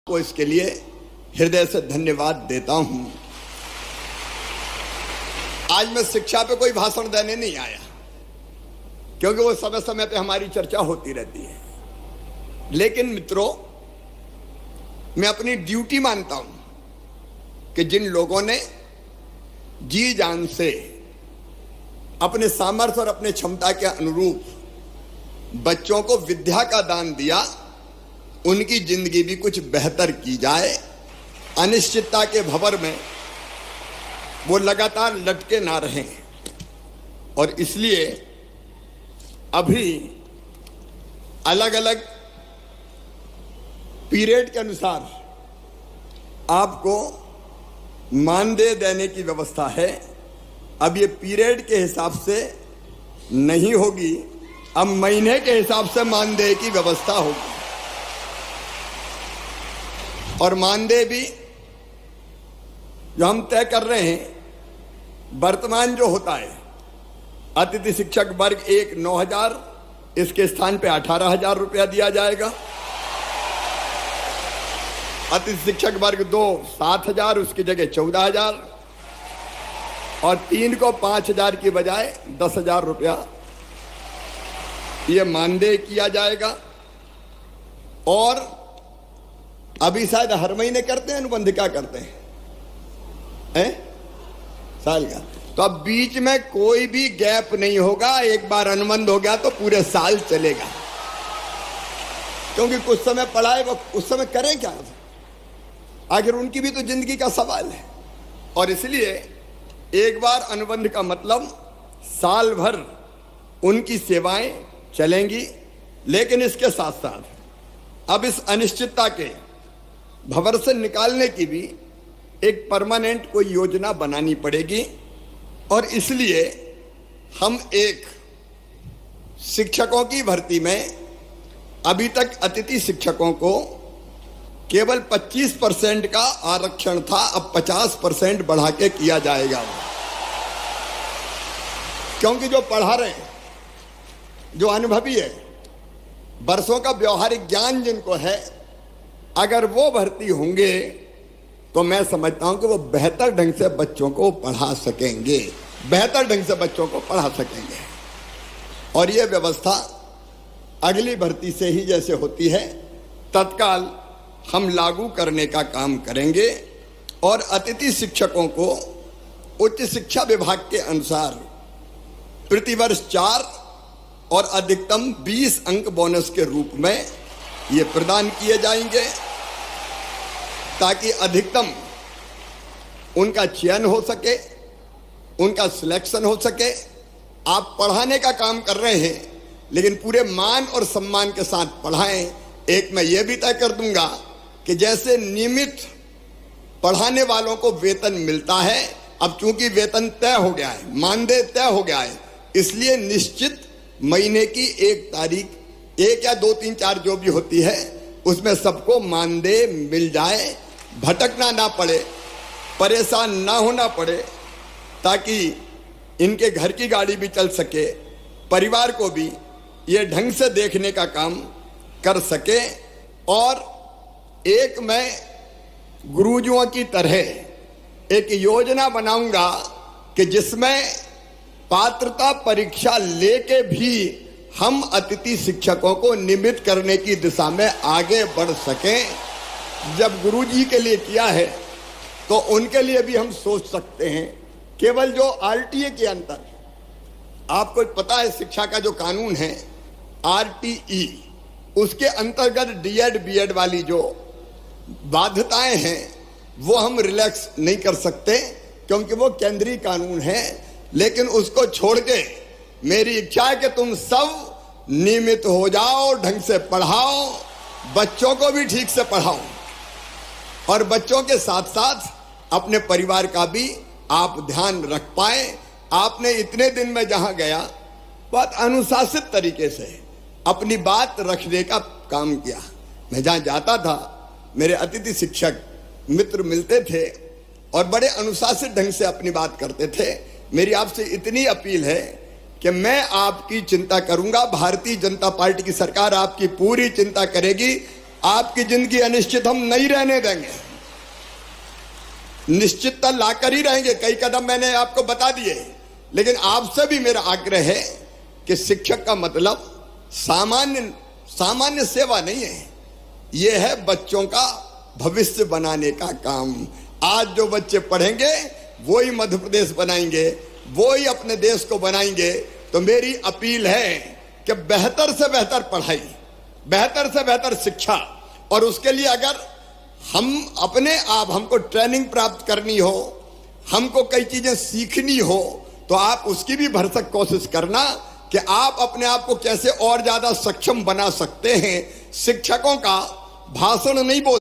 को इसके लिए हृदय से धन्यवाद देता हूं। आज मैं शिक्षा पे कोई भाषण देने नहीं आया, क्योंकि वो समय समय पे हमारी चर्चा होती रहती है। लेकिन मित्रों, मैं अपनी ड्यूटी मानता हूं कि जिन लोगों ने जी जान से अपने सामर्थ्य और अपने क्षमता के अनुरूप बच्चों को विद्या का दान दिया, उनकी जिंदगी भी कुछ बेहतर की जाए। अनिश्चितता के भंवर में वो लगातार लटके ना रहें। और इसलिए अभी अलग अलग पीरियड के अनुसार आपको मानदेय देने की व्यवस्था है। अब ये पीरियड के हिसाब से नहीं होगी, अब महीने के हिसाब से मानदेय की व्यवस्था होगी। और मानदेय भी जो हम तय कर रहे हैं, वर्तमान जो होता है, अतिथि शिक्षक वर्ग 1 9,000, इसके स्थान पे 18,000 रुपया दिया जाएगा। अतिथि शिक्षक वर्ग 2 7,000, उसकी जगह 14,000, और 3 को 5,000 की बजाय 10,000 रुपया ये मानदेय किया जाएगा। और अभी शायद हर महीने करते हैं अनुबंध, क्या करते हैं साल का, तो अब बीच में कोई भी गैप नहीं होगा। एक बार अनुबंध हो गया तो पूरे साल चलेगा, क्योंकि कुछ समय पढ़ाए वो उस समय करें क्या, आखिर उनकी भी तो जिंदगी का सवाल है। और इसलिए एक बार अनुबंध का मतलब साल भर उनकी सेवाएं चलेंगी। लेकिन इसके साथ साथ अब इस अनिश्चितता के भंवर से निकालने की भी एक परमानेंट कोई योजना बनानी पड़ेगी। और इसलिए हम एक शिक्षकों की भर्ती में अभी तक अतिथि शिक्षकों को केवल 25% का आरक्षण था, अब 50% बढ़ा के किया जाएगा। क्योंकि जो पढ़ा रहे हैं, जो अनुभवी है, वर्षों का व्यवहारिक ज्ञान जिनको है, अगर वो भर्ती होंगे तो मैं समझता हूं कि वो बेहतर ढंग से बच्चों को पढ़ा सकेंगे, बेहतर ढंग से बच्चों को पढ़ा सकेंगे। और ये व्यवस्था अगली भर्ती से ही जैसे होती है, तत्काल हम लागू करने का काम करेंगे। और अतिथि शिक्षकों को उच्च शिक्षा विभाग के अनुसार प्रतिवर्ष 4 और अधिकतम 20 अंक बोनस के रूप में ये प्रदान किए जाएंगे, ताकि अधिकतम उनका चयन हो सके, उनका सिलेक्शन हो सके। आप पढ़ाने का काम कर रहे हैं, लेकिन पूरे मान और सम्मान के साथ पढ़ाएं। एक मैं ये भी तय कर दूंगा कि जैसे नियमित पढ़ाने वालों को वेतन मिलता है, अब चूंकि वेतन तय हो गया है, मानदेय तय हो गया है, इसलिए निश्चित महीने की 1 तारीख, 1 या 2 3 4 जो भी होती है, उसमें सबको मानदेय मिल जाए, भटकना ना पड़े, परेशान ना होना पड़े, ताकि इनके घर की गाड़ी भी चल सके, परिवार को भी ये ढंग से देखने का काम कर सके। और एक मैं गुरुजियों की तरह एक योजना बनाऊंगा कि जिसमें पात्रता परीक्षा लेके भी हम अतिथि शिक्षकों को नियमित करने की दिशा में आगे बढ़ सकें। जब गुरुजी के लिए किया है तो उनके लिए भी हम सोच सकते हैं। केवल जो आरटीए के अंतर, आपको पता है शिक्षा का जो कानून है आरटीई, उसके अंतर्गत डीएड बीएड वाली जो बाध्यताएं हैं वो हम रिलैक्स नहीं कर सकते, क्योंकि वो केंद्रीय कानून है। लेकिन उसको छोड़ के मेरी इच्छा है कि तुम सब नियमित हो जाओ, ढंग से पढ़ाओ, बच्चों को भी ठीक से पढ़ाओ, और बच्चों के साथ साथ अपने परिवार का भी आप ध्यान रख पाए। आपने इतने दिन में जहां गया, बहुत अनुशासित तरीके से अपनी बात रखने का काम किया। मैं जहां जाता था, मेरे अतिथि शिक्षक मित्र मिलते थे और बड़े अनुशासित ढंग से अपनी बात करते थे। मेरी आपसे इतनी अपील है कि मैं आपकी चिंता करूंगा, भारतीय जनता पार्टी की सरकार आपकी पूरी चिंता करेगी। आपकी जिंदगी अनिश्चित हम नहीं रहने देंगे, निश्चितता लाकर ही रहेंगे। कई कदम मैंने आपको बता दिए, लेकिन आपसे भी मेरा आग्रह है कि शिक्षक का मतलब सामान्य सेवा नहीं है, यह है बच्चों का भविष्य बनाने का काम। आज जो बच्चे पढ़ेंगे वो ही मध्य प्रदेश बनाएंगे, वो ही अपने देश को बनाएंगे। तो मेरी अपील है कि बेहतर से बेहतर पढ़ाई, बेहतर से बेहतर शिक्षा, और उसके लिए अगर हम अपने आप हमको ट्रेनिंग प्राप्त करनी हो, हमको कई चीजें सीखनी हो, तो आप उसकी भी भरसक कोशिश करना कि आप अपने आप को कैसे और ज्यादा सक्षम बना सकते हैं। शिक्षकों का भाषण नहीं बोल